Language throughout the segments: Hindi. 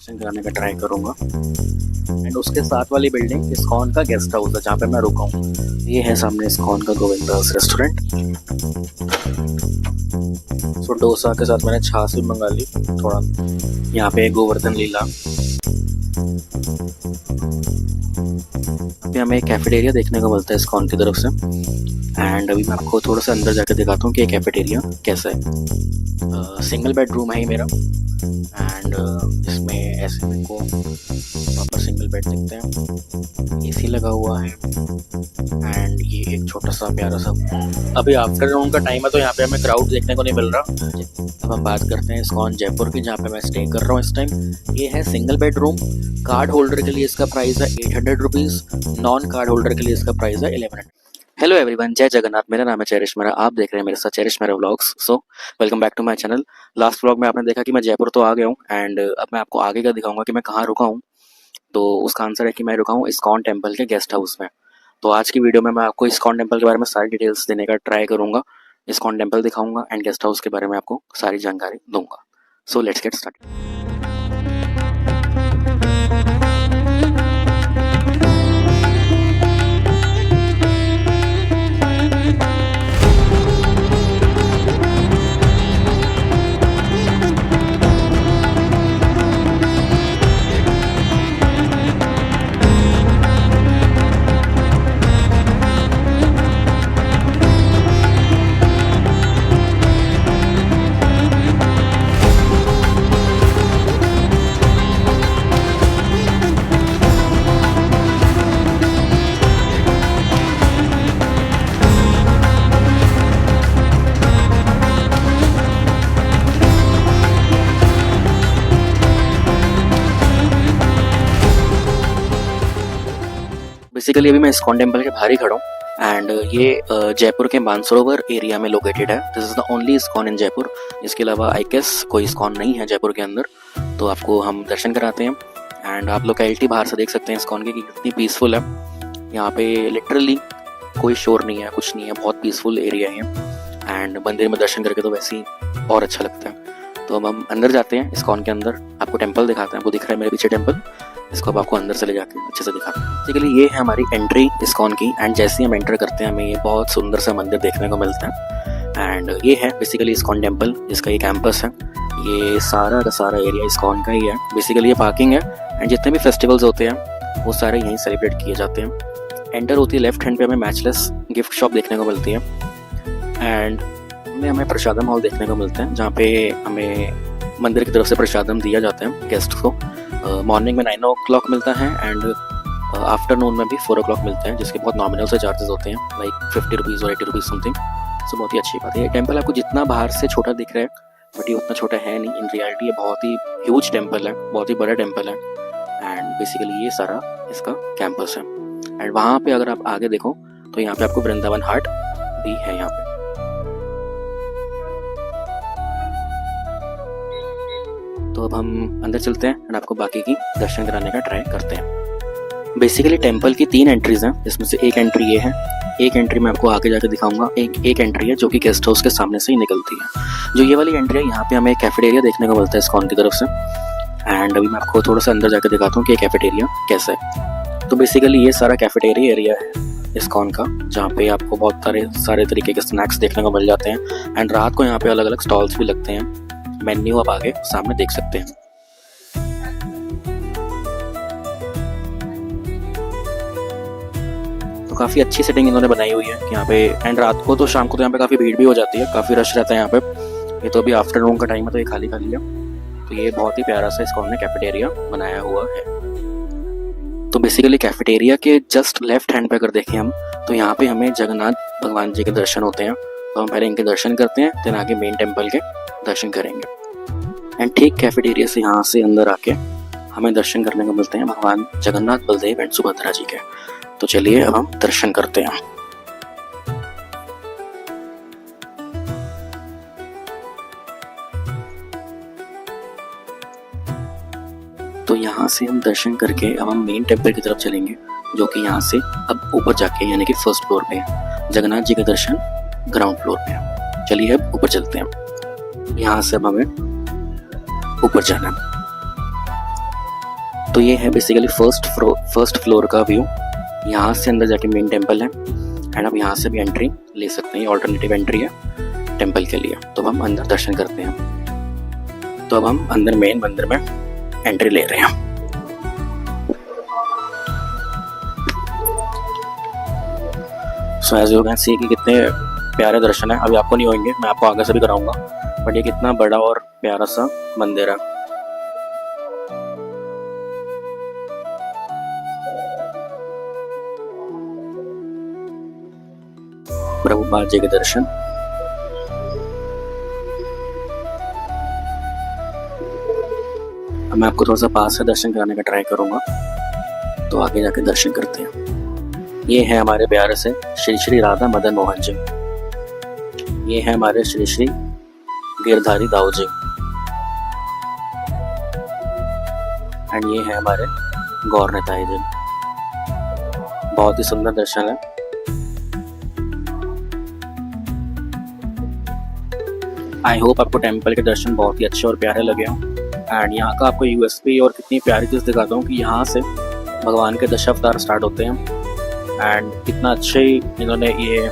दर्शन कराने का ट्राई करूँगा। एंड उसके साथ वाली बिल्डिंग इस्कॉन का गेस्ट हाउस है जहाँ पे मैं रुका हूँ। ये है सामने इस्कॉन का गोविंदास रेस्टोरेंट। सो डोसा के साथ मैंने छाछ भी मंगा ली थोड़ा। यहाँ पे गोवर्धन लीला। अभी हमें एक कैफेटेरिया देखने को मिलता है इस्कॉन की तरफ से। एंड अभी मैं आपको थोड़ा सा अंदर जाकर दिखाता हूँ कि ये कैफेटेरिया कैसा है। सिंगल बेडरूम है ये मेरा। एंड इसमें ऐसे मेरे को प्रॉपर सिंगल बेड दिखते हैं, एसी लगा हुआ है। एंड ये एक छोटा सा प्यारा सा, अभी आफ्टरनून का टाइम है तो यहाँ पे हमें क्राउड देखने को नहीं मिल रहा। अब हम बात करते हैं इस्कॉन जयपुर की, जहाँ पे मैं स्टे कर रहा हूँ इस टाइम। ये है सिंगल बेडरूम। कार्ड होल्डर के लिए इसका प्राइस है 800 रुपीज़। नॉन कार्ड होल्डर के लिए इसका प्राइस है 1100। हेलो एवरीवन, जय जगन्नाथ। मेरा नाम है चेरिश मेरा, आप देख रहे हैं मेरे साथ चेरिश मेरा vlogs. So welcome back to my channel. Last vlog में आपने देखा कि मैं जयपुर तो आ गया हूँ। एंड अब मैं आपको आगे का दिखाऊंगा कि मैं कहाँ रुका हूँ। तो उसका आंसर है कि मैं रुका हूँ इस्कॉन टेम्पल के गेस्ट हाउस में। तो आज की वीडियो में मैं आपको इस्कॉन टेम्पल के बारे में सारी डिटेल्स देने का ट्राई करूँगा। इस्कॉन टेम्पल दिखाऊंगा एंड गेस्ट हाउस के बारे में आपको सारी जानकारी दूंगा। So let's get start. Basically अभी मैं इस्कॉन टेम्पल के बाहर ही खड़ा हूँ। एंड ये जयपुर के मानसरोवर एरिया में लोकेटेड है। This is the only ISKCON in Jaipur. इसके अलावा आई गेस कोई इस्कॉन नहीं है जयपुर के अंदर। तो आपको हम दर्शन कराते हैं। एंड आप लोकेलिटी बाहर से देख सकते हैं इस्कॉन की कितनी पीसफुल है। यहाँ पे लिटरली कोई शोर नहीं है, कुछ नहीं है, बहुत पीसफुल एरिया है। एंड मंदिर में दर्शन करके तो वैसे ही और अच्छा लगता है। तो अब हम अंदर जाते हैं इस्कॉन के अंदर, आपको टेम्पल दिखाते हैं। आपको दिख रहा है मेरे पीछे टेम्पल, इसको अब आपको अंदर से ले जाके अच्छे से दिखाते हैं। बेसिकली ये है हमारी एंट्री इस्कॉन की। एंड जैसे ही हम एंटर करते हैं हमें ये बहुत सुंदर सा मंदिर देखने को मिलता है। एंड ये है बेसिकली इस्कॉन टेम्पल, जिसका ये कैंपस है। ये सारा का सारा एरिया इस्कॉन का ही है। बेसिकली ये पार्किंग है। एंड जितने भी फेस्टिवल्स होते हैं वो सारे यहीं सेलिब्रेट किए जाते हैं। एंटर होती है लेफ्ट हैंड पे हमें मैचलेस गिफ्ट शॉप देखने को मिलती है। एंड हमें प्रसादम हॉल देखने को मिलता है, जहाँ पे हमें मंदिर की तरफ से प्रसादम दिया जाता है गेस्ट को। मॉर्निंग में 9 o'clock मिलता है एंड आफ्टरनून में भी 4 o'clock मिलता है, जिसके बहुत नॉमिनल से चार्जेस होते हैं, लाइक 50 रुपीज़ और 80 रुपीज़ समथिंग। सो बहुत ही अच्छी बात है। ये टेम्पल आपको जितना बाहर से छोटा दिख रहा है बट ये उतना छोटा है नहीं। इन रियलिटी ये बहुत ही ह्यूज टेम्पल है, बहुत ही बड़ा टेम्पल है। एंड बेसिकली ये सारा इसका कैंपस है। एंड वहाँ पे अगर आप आगे देखो तो यहाँ पे आपको वृंदावन हाट भी है यहाँ पे। तो अब हम अंदर चलते हैं एंड आपको बाकी की दर्शन कराने का ट्राई करते हैं। बेसिकली टेंपल की 3 एंट्रीज हैं, जिसमें से एक एंट्री ये है। एक एंट्री मैं आपको आगे जाकर दिखाऊंगा। एक एंट्री है जो कि गेस्ट हाउस के सामने से ही निकलती है। जो ये वाली एंट्री है, यहाँ पे हमें एक कैफेटेरिया देखने को मिलता है इस्कॉन की तरफ से। एंड अभी मैं आपको थोड़ा सा अंदर जाकर दिखाता हूँ कि ये कैफेटेरिया कैसा है। तो बेसिकली ये सारा कैफेटेरिया एरिया है इस्कॉन का, जहाँ पे आपको बहुत सारे तरीके के स्नैक्स देखने को मिल जाते हैं। एंड रात को यहाँ पे अलग अलग स्टॉल्स भी लगते हैं। मेन्यू आप आगे सामने देख सकते हैं। तो काफ़ी अच्छी सेटिंग इन्होंने बनाई हुई है यहाँ पे। एंड रात को तो, शाम को तो यहाँ पे काफ़ी भीड़ भी हो जाती है, काफ़ी रश रहता है यहाँ पे। ये तो अभी आफ्टरनून का टाइम है तो ये खाली खाली है। तो ये बहुत ही प्यारा सा इस्कॉन ने कैफेटेरिया बनाया हुआ है। तो बेसिकली कैफेटेरिया के जस्ट लेफ्ट हैंड पे अगर देखें हम, तो यहाँ पे हमें जगन्नाथ भगवान जी के दर्शन होते हैं। तो हम पहले इनके दर्शन करते हैं, देन आगे मेन टेम्पल के दर्शन करेंगे। एंड ठीक कैफेटेरिया से यहाँ से अंदर आके हमें दर्शन करने को मिलते हैं भगवान जगन्नाथ, बलदेव एंड सुभद्रा जी के। तो चलिए अब हम दर्शन करते हैं। तो यहाँ से हम दर्शन करके अब हम मेन टेम्पल की तरफ चलेंगे, जो कि यहाँ से अब ऊपर जाके यानी कि फर्स्ट फ्लोर पे है। जगन्नाथ जी के दर्शन ग्राउंड फ्लोर पे है। चलिए अब ऊपर चलते हैं। यहाँ से अब हमें ऊपर जाना है। तो ये है बेसिकली फर्स्ट फ्लोर का व्यू। यहाँ से अंदर जाके मेन टेम्पल है एंड आप यहाँ से भी एंट्री ले सकते हैं, ऑल्टरनेटिव एंट्री है टेम्पल के लिए। तो हम अंदर दर्शन करते हैं। तो अब हम अंदर मेन मंदिर में एंट्री ले रहे हैं। So as you can see कि कितने प्यारे दर्शन है। अभी आपको नहीं होंगे, मैं आपको आगे से भी कराऊंगा, बट ये कितना बड़ा और प्यारा सा मंदिर है। प्रभुपाद जी के दर्शन। अब मैं आपको थोड़ा सा पास से दर्शन कराने का ट्राई करूंगा, तो आगे जाके दर्शन करते हैं। ये है हमारे प्यारे से श्री श्री राधा मदन मोहन जी। ये है हमारे श्री श्री गिरधारी दाऊ जी एंड ये है हमारे गौर नेताई जी। बहुत ही सुंदर दर्शन है। आई होप आपको टेम्पल के दर्शन बहुत ही अच्छे और प्यारे लगे हों। एंड यहाँ का आपको यूएसपी और कितनी प्यारी चीज़ दिखाता हूँ कि यहाँ से भगवान के दशावतार स्टार्ट होते हैं एंड कितना अच्छे इन्होंने ये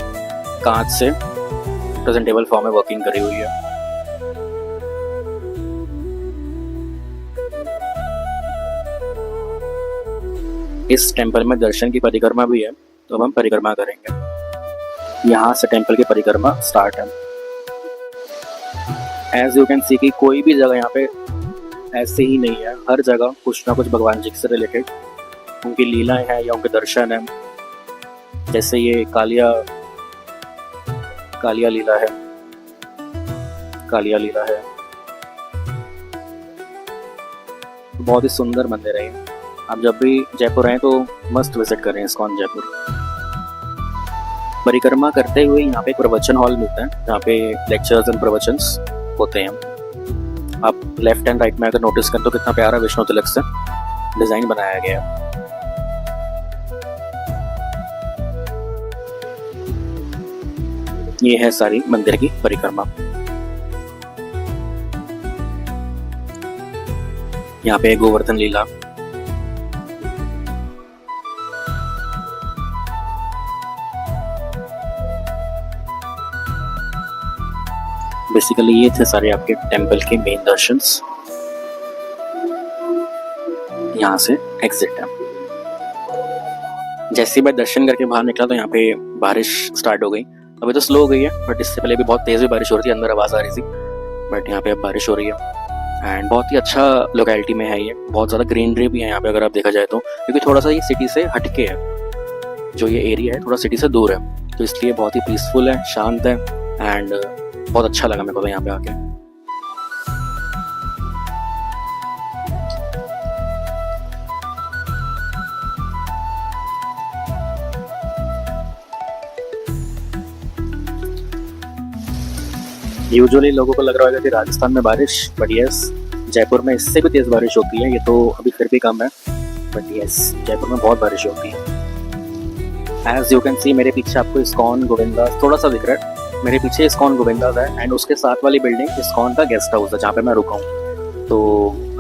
कांच से प्रेजेंटेबल फॉर्म में वर्किंग करी हुई है। इस टेम्पल में दर्शन की परिक्रमा भी है, तो अब हम परिक्रमा करेंगे। यहाँ से टेम्पल की परिक्रमा स्टार्ट है। एज यू कैन सी कि कोई भी जगह यहाँ पे ऐसे ही नहीं है, हर जगह कुछ ना कुछ भगवान जी से रिलेटेड उनकी लीलाएं हैं या उनके दर्शन है। जैसे ये कालिया लीला है, बहुत ही सुंदर मंदिर है ये। आप जब भी जयपुर आए तो मस्ट विजिट करें इस्कॉन जयपुर। परिक्रमा करते हुए यहाँ पे एक प्रवचन हॉल मिलता है जहाँ पे लेक्चर्स एंड प्रवचन्स होते हैं। आप लेफ्ट एंड राइट में अगर नोटिस करें तो कितना प्यारा विष्णु तिलक से डिजाइन बनाया गया है। ये है सारी मंदिर की परिक्रमा। यहाँ पे गोवर्धन लीला, बेसिकली ये थे सारे आपके टेम्पल के मेन दर्शंस। यहाँ से एग्जिट है। जैसे ही मैं दर्शन करके बाहर निकला तो यहाँ पे बारिश स्टार्ट हो गई। अभी तो स्लो हो गई है, बट इससे पहले भी बहुत तेज भी बारिश हो रही थी, अंदर आवाज आ रही थी, बट यहाँ पे अब बारिश हो रही है। एंड बहुत ही अच्छा लोकेलिटी में है ये। बहुत ज़्यादा ग्रीनरी भी है यहाँ पे अगर आप देखा जाए तो, क्योंकि थोड़ा सा ये सिटी से हटके है। जो ये एरिया है थोड़ा सिटी से दूर है, तो इसलिए बहुत ही पीसफुल है, शांत है एंड बहुत अच्छा लगा मेरे को यहाँ पे आके। यूजुअली लोगों को लग रहा है कि राजस्थान में बारिश, बट यस जयपुर में इससे भी तेज बारिश होती है। ये तो अभी फिर भी कम है, बट यस जयपुर में बहुत बारिश होती है। एज यू कैन सी मेरे पीछे आपको इस्कॉन गोविंदास थोड़ा सा दिख रहा है। मेरे पीछे इस्कॉन गोविंदास है एंड उसके साथ वाली बिल्डिंग इस्कॉन का गेस्ट हाउस है जहाँ पे मैं रुका हूँ। तो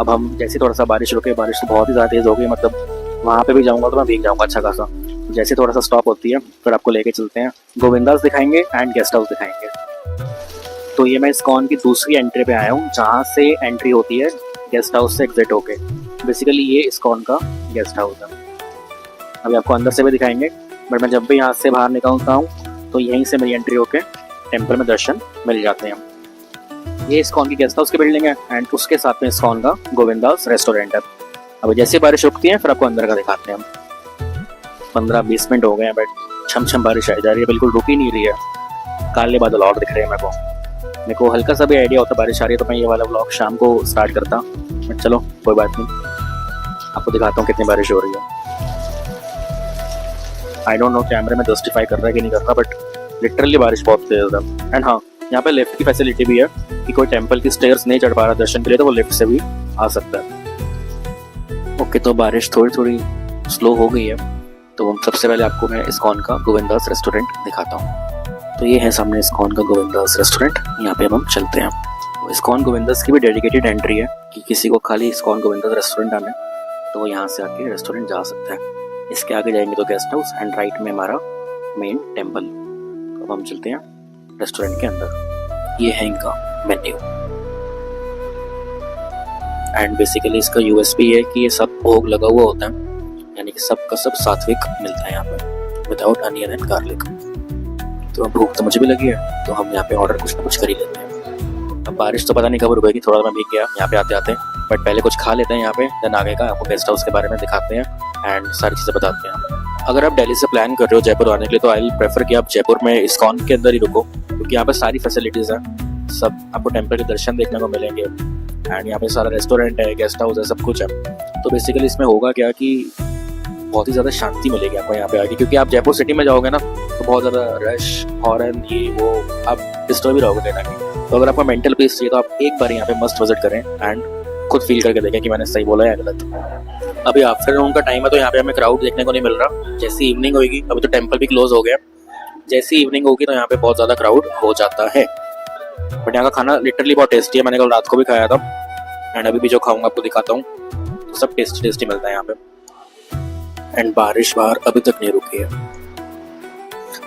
अब हम जैसे थोड़ा सा बारिश रुके, बारिश तो बहुत ही ज़्यादा तेज हो गई, मतलब वहाँ पे भी जाऊँगा तो मैं भीग जाऊँगा अच्छा खासा। जैसे थोड़ा सा स्टॉप होती है फिर आपको लेके चलते हैं, गोविंदास दिखाएंगे एंड गेस्ट हाउस दिखाएंगे। तो ये मैं इस्कॉन की दूसरी एंट्री पे आया हूँ जहाँ से एंट्री होती है गेस्ट हाउस से एग्जिट होके। बेसिकली ये इस्कॉन का गेस्ट हाउस है। अभी आपको अंदर से भी दिखाएंगे, बट मैं जब भी यहाँ से बाहर निकलता हूँ तो यहीं से मेरी एंट्री होके टेम्पल में दर्शन मिल जाते हैं। ये इस्कॉन की गेस्ट हाउस की बिल्डिंग है एंड उसके साथ में इस्कॉन का गोविंदास रेस्टोरेंट है। अभी जैसे बारिश रुकती है फिर आपको अंदर का दिखाते हैं हम। 15-20 मिनट हो गए हैं, बट छम बारिश आई जा रही है, बिल्कुल रुक ही नहीं रही है। काले बादल और दिख रहे हैं मेरे को हल्का सा भी आइडिया होता बारिश आ रही है तो मैं ये वाला व्लॉग शाम को स्टार्ट करता, बट चलो कोई बात नहीं, आपको दिखाता हूँ कितनी बारिश हो रही है। आई डोंट नो कैमरे में जस्टिफाई कर रहा है कि नहीं कर रहा, बट लिटरली बारिश बहुत तेज है। एंड हाँ, यहाँ पे लिफ्ट की फैसिलिटी भी है कि कोई टेम्पल की स्टेयर्स नहीं चढ़ पा रहा दर्शन के लिए तो वो लिफ्ट से भी आ सकता है। ओके, तो बारिश थोड़ी स्लो हो गई है, तो सबसे पहले आपको मैं इस्कॉन का गोविंदास रेस्टोरेंट दिखाता हूँ। तो ये है सामने इस्कॉन का गोविंदास रेस्टोरेंट, यहाँ पे हम चलते हैं। तो इस्कॉन गोविंदास की भी डेडिकेटेड एंट्री है कि किसी को खाली इस्कॉन गोविंदास रेस्टोरेंट आना है तो वो यहाँ से आके रेस्टोरेंट जा सकता है। इसके आगे जाएंगे तो गेस्ट हाउस एंड राइट में हमारा मेन टेम्पल। तो अब हम चलते हैं रेस्टोरेंट के अंदर। ये है इनका मेन्यू एंड बेसिकली इसका यूएसपी है कि ये सब भोग लगा हुआ होता है, यानी कि सब का सब सात्विक मिलता है यहाँ पे विदाउट अनियन एंड गार्लिक। तो अब भूख तो मुझे भी लगी है, तो हम यहाँ पे ऑर्डर कुछ ना कुछ कर ही लेते हैं। अब बारिश तो पता नहीं कब रुकेगी, थोड़ा मैं भीग गया यहाँ पे आते आते, बट पहले कुछ खा लेते हैं यहाँ पे, देन आगे का आपको गेस्ट हाउस के बारे में दिखाते हैं एंड सारी चीज़ें बताते हैं। अगर आप दिल्ली से प्लान कर रहे हो जयपुर आने के लिए, तो आई विल प्रेफर कि आप जयपुर में इस्कॉन के अंदर ही रुको, क्योंकि यहाँ पे सारी फैसिलिटीज़ हैं, सब आपको टेम्पल के दर्शन देखने को मिलेंगे एंड यहाँ पे सारा रेस्टोरेंट है, गेस्ट हाउस है, सब कुछ है। तो बेसिकली इसमें होगा क्या कि बहुत ही ज़्यादा शांति मिलेगी आपको यहाँ पे आके, क्योंकि आप जयपुर सिटी में जाओगे ना तो बहुत ज़्यादा रश, हॉर्न, ये वो, आप डिस्टर्ब ही रहोगे कहीं ना कहीं। तो अगर आपको मेंटल पीस चाहिए तो आप एक बार यहाँ पे मस्ट विजिट करें एंड खुद फील करके देखें कि मैंने सही बोला या गलत। अभी आफ्टरनून का टाइम है, तो यहाँ पे हमें क्राउड देखने को नहीं मिल रहा। जैसी इवनिंग होगी, अभी तो टेम्पल भी क्लोज हो गया, जैसी इवनिंग होगी तो यहाँ पे बहुत ज़्यादा क्राउड हो जाता है। बट यहाँ का खाना लिटरली बहुत टेस्टी है, मैंने कल रात को भी खाया था एंड अभी भी जो खाऊंगा आपको दिखाता हूँ, तो सब टेस्टी मिलता है यहाँ पे। एंड बारिश बाहर अभी तक नहीं रुकी है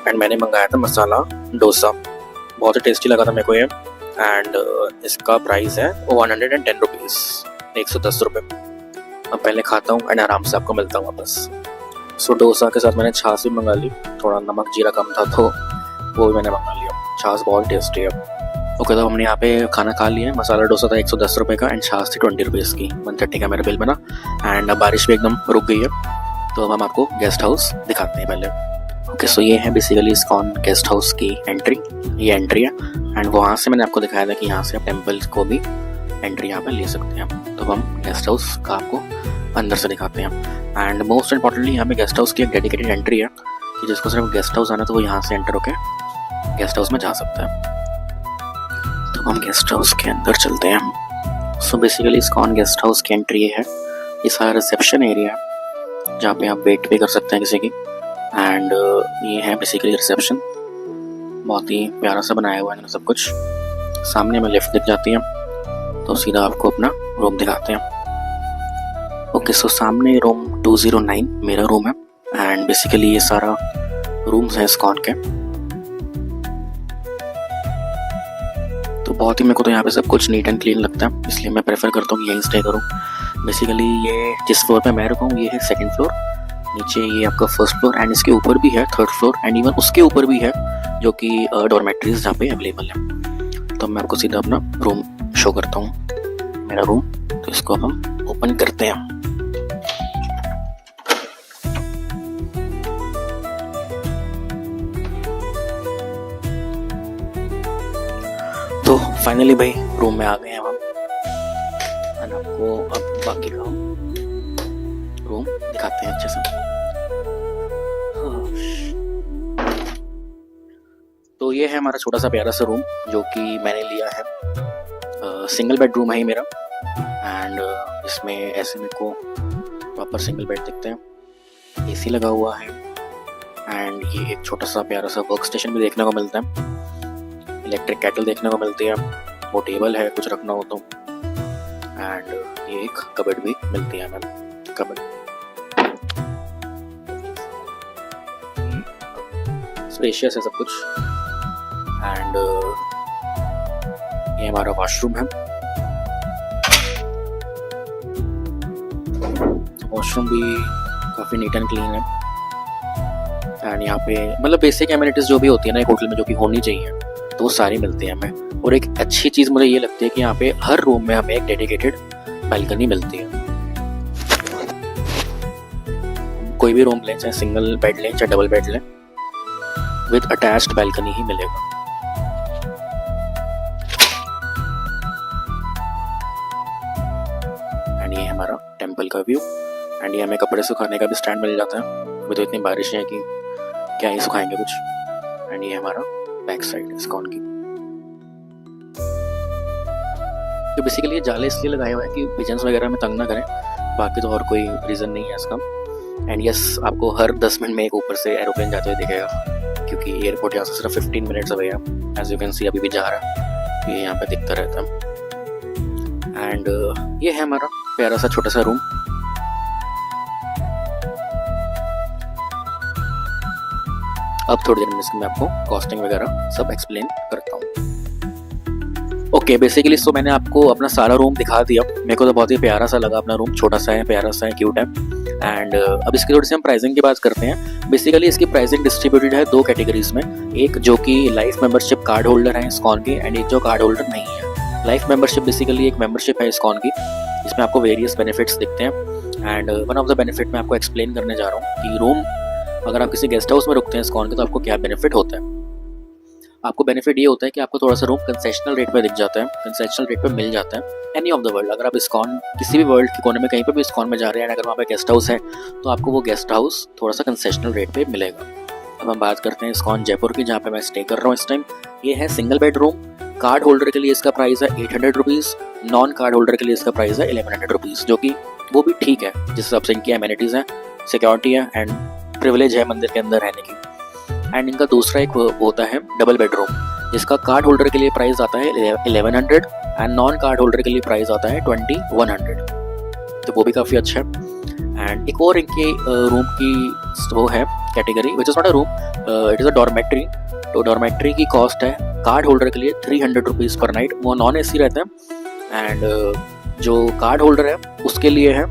एंड मैंने मंगाया था मसाला डोसा, बहुत ही टेस्टी लगा था मेरे को ये एंड इसका प्राइस है 110 रुपीज़, 110 रुपये। अब पहले खाता हूँ एंड आराम से आपको मिलता हूँ वापस। सो डोसा के साथ मैंने छाछ भी मंगा ली, थोड़ा नमक जीरा कम था तो वो भी मैंने मंगा लिया। छाछ बहुत टेस्टी है। ओके, तो हमने यहाँ पे खाना खा लिया है। मसाला डोसा था 110 रुपये का एंड छाछ थी 20 रुपीज़ की, 130 का मेरा बिल बना। एंड अब बारिश भी एकदम रुक गई है, तो अब हम आपको गेस्ट हाउस दिखाते हैं पहले। ओके, सो ये है बेसिकली इस्कॉन गेस्ट हाउस की एंट्री, ये एंट्री है एंड वहाँ से मैंने आपको दिखाया था कि यहाँ से आप टेम्पल को भी एंट्री यहाँ पे ले सकते हैं। तो हम गेस्ट हाउस का आपको अंदर से दिखाते हैं एंड मोस्ट इंपॉर्टेंटली यहाँ पे गेस्ट हाउस की एक डेडिकेटेड एंट्री है कि जिसको सिर्फ गेस्ट हाउस आना तो वो यहाँ से एंटर होकर गेस्ट हाउस में जा सकता है। तो हम गेस्ट हाउस के अंदर चलते हैं। So basically ISKCON guest house की एंट्री है, ये सारा रिसेप्शन एरिया है जहाँ पे आप वेट भी कर सकते हैं किसी की एंड ये है बेसिकली रिसेप्शन, बहुत ही प्यारा सा बनाया हुआ है सब कुछ। सामने में लिफ्ट दिख जाती है, तो सीधा आपको अपना रूम दिखाते हैं। ओके, सो सामने रूम 209 मेरा रूम है एंड बेसिकली ये सारा रूम्स हैं इस्कॉन के। तो बहुत ही मेरे को तो यहाँ पे सब कुछ नीट एंड क्लीन लगता है, इसलिए मैं प्रेफर करता हूँ यहीं स्टे करूँ। बेसिकली ये जिस फ्लोर पे मैं रुका हूँ ये है सेकंड फ्लोर, नीचे ये आपका फर्स्ट फ्लोर एंड इसके ऊपर भी है थर्ड फ्लोर एंड इवन उसके ऊपर भी है जो कि डॉर्मेट्रीज जहाँ पे अवेलेबल है। तो मैं आपको सीधा अपना रूम शो करता हूँ, मेरा रूम। तो इसको अब हम ओपन करते हैं। तो फाइनली भाई रूम में आ गए हैं हम एंड आपको अब बाकी का रूम दिखाते हैं अच्छे से। तो ये है हमारा छोटा सा प्यारा सा रूम जो कि मैंने लिया है, सिंगल बेडरूम है ही मेरा एंड इसमें ऐसे मेरे को प्रॉपर सिंगल बेड दिखते हैं, एसी लगा हुआ है एंड ये एक छोटा सा प्यारा सा वर्क स्टेशन भी देखने को मिलता है, इलेक्ट्रिक केटल देखने को मिलती है, वो टेबल है कुछ रखना हो तो एंड ये एक कबर्ड भी मिलती है हमें, कबर्ड स्पेशियस है सब कुछ एंड ये हमारा वॉशरूम है। वॉशरूम भी काफ़ी नीट एंड क्लीन है एंड यहाँ पे मतलब बेसिक एमिनिटीज जो भी होती है ना एक होटल में जो कि होनी चाहिए तो वो सारी मिलती है हमें। और एक अच्छी चीज़ मुझे ये लगती है कि यहाँ पे हर रूम में हमें एक डेडिकेटेड बालकनी मिलती है। कोई भी रूम लें, चाहे सिंगल बेड लें चाहे डबल बेड लें, विद अटैच्ड बालकनी ही मिलेगा। एंड ये हमारा टेम्पल का व्यू एंड ये हमें कपड़े सुखाने का भी स्टैंड मिल जाता है। अभी तो इतनी बारिश है कि क्या ही सुखाएंगे कुछ। एंड ये हमारा बैक साइड इस्कॉन की। तो बेसिकली ये जाले इसलिए लगाए हुए हैं कि पिजन्स वगैरह में तंग ना करें, बाकी तो और कोई रीज़न नहीं है इसका। एंड यस, आपको हर 10 मिनट में एक ऊपर से एरोप्लेन जाते हुए दिखेगा क्योंकि एयरपोर्ट यहाँ से सिर्फ 15 मिनट्स अवे है। एज यू कैन सी अभी भी जा रहा है, ये यहाँ पे दिखता रहता है। एंड ये है हमारा प्यारा सा छोटा सा रूम अब थोड़ी देर में इसकी मैं आपको कॉस्टिंग वगैरह सब एक्सप्लेन करता हूँ। ओके, बेसिकली सो मैंने आपको अपना सारा रूम दिखा दिया। मेरे को तो बहुत ही प्यारा सा लगा अपना रूम, छोटा सा है, प्यारा सा है, क्यूट है। एंड अब इसकी थोड़ी सी हम प्राइसिंग की बात करते हैं। बेसिकली इसकी प्राइसिंग डिस्ट्रीब्यूटेड है 2 कैटेगरीज में, एक जो कि लाइफ मेंबरशिप कार्ड होल्डर है इस्कॉन के, एंड एक जो कार्ड होल्डर नहीं है। लाइफ मेंबरशिप बेसिकली एक मेंबरशिप है इस्कॉन की, इसमें आपको वेरियस बेनिफिट्स दिखते हैं। And one of the benefit मैं आपको एक्सप्लेन करने जा रहा हूँ कि रूम अगर आप किसी गेस्ट हाउस में रुकते हैं इस्कॉन के तो आपको क्या बेनिफिट होता है। आपको बेनिफिट ये होता है कि आपको थोड़ा सा रूम कंसेशनल रेट पे दिख जाता है, कंसेशनल रेट पे मिल जाता है एनी ऑफ द वर्ल्ड। अगर आप इस्कॉन किसी भी वर्ल्ड के कोने में कहीं पे भी इस्कॉन में जा रहे हैं, अगर वहाँ पे गेस्ट हाउस है तो आपको वो गेस्ट हाउस थोड़ा सा कंसेशनल रेट पे मिलेगा। अब हम बात करते हैं इस्कॉन जयपुर की, जहाँ पे मैं स्टे कर रहा हूँ इस टाइम। ये है single bed room. Card holder के लिए इसका प्राइस है 800 रुपीज़, नॉन कार्ड होल्डर के लिए इसका प्राइस है 1100 रुपीज़, जो कि वो भी ठीक है जिस हिसाब से इनकी एमिनिटीज़ हैं, सिक्योरिटी है एंड प्रिविलेज है मंदिर के अंदर रहने की। एंड इनका दूसरा एक होता है डबल बेडरूम, जिसका कार्ड होल्डर के लिए प्राइस आता है 1100 एंड नॉन कार्ड होल्डर के लिए प्राइस आता है 2100, तो वो भी काफ़ी अच्छा है। एंड एक और इनके रूम की वो है category which is not a room, it is a dormitory. तो डॉर्मेट्री की कॉस्ट है कार्ड होल्डर के लिए 300 रुपीज़ पर नाइट, वो नॉन AC रहता है। एंड जो कार्ड होल्डर है उसके लिए है,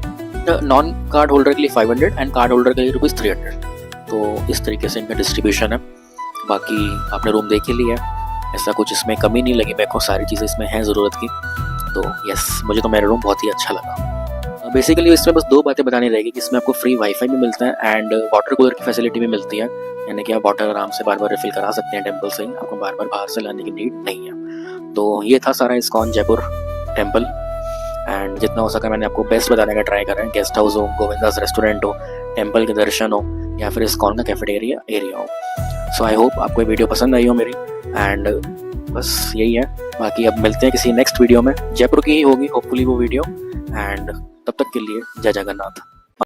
नॉन कार्ड होल्डर के लिए 500 एंड कार्ड होल्डर के लिए ₹300। तो इस तरीके से इनका डिस्ट्रीब्यूशन है। बाकी आपने रूम देख ही लिया, ऐसा कुछ इसमें कमी नहीं लगी मेरे को, सारी चीज़ें इसमें हैं ज़रूरत की। तो यस, मुझे तो मेरा रूम बहुत ही अच्छा लगा। बेसिकली इसमें बस 2 बातें बतानी रहेगी कि इसमें आपको फ्री वाईफाई भी मिलता है एंड वाटर कूलर की फैसिलिटी भी मिलती है, यानी कि आप वाटर आराम से बार बार रिफिल करा सकते हैं टेम्पल से ही, आपको बार बार बाहर से लाने की नीड नहीं है। तो ये था सारा इस्कॉन जयपुर टेम्पल, एंड जितना हो सका मैंने आपको बेस्ट बताने का ट्राई करा है। गेस्ट हाउस हो, गोविंदास रेस्टोरेंट हो, टेम्पल के दर्शन हो, या फिर इस्कॉन का कैफेटेरिया एरिया हो। सो आई होप आपको ये वीडियो पसंद आई हो मेरी, एंड बस यही है। बाकी अब मिलते हैं किसी नेक्स्ट वीडियो में, जयपुर की ही होगी होपफुली वो वीडियो, एंड तब तक के लिए जय जगन्नाथ।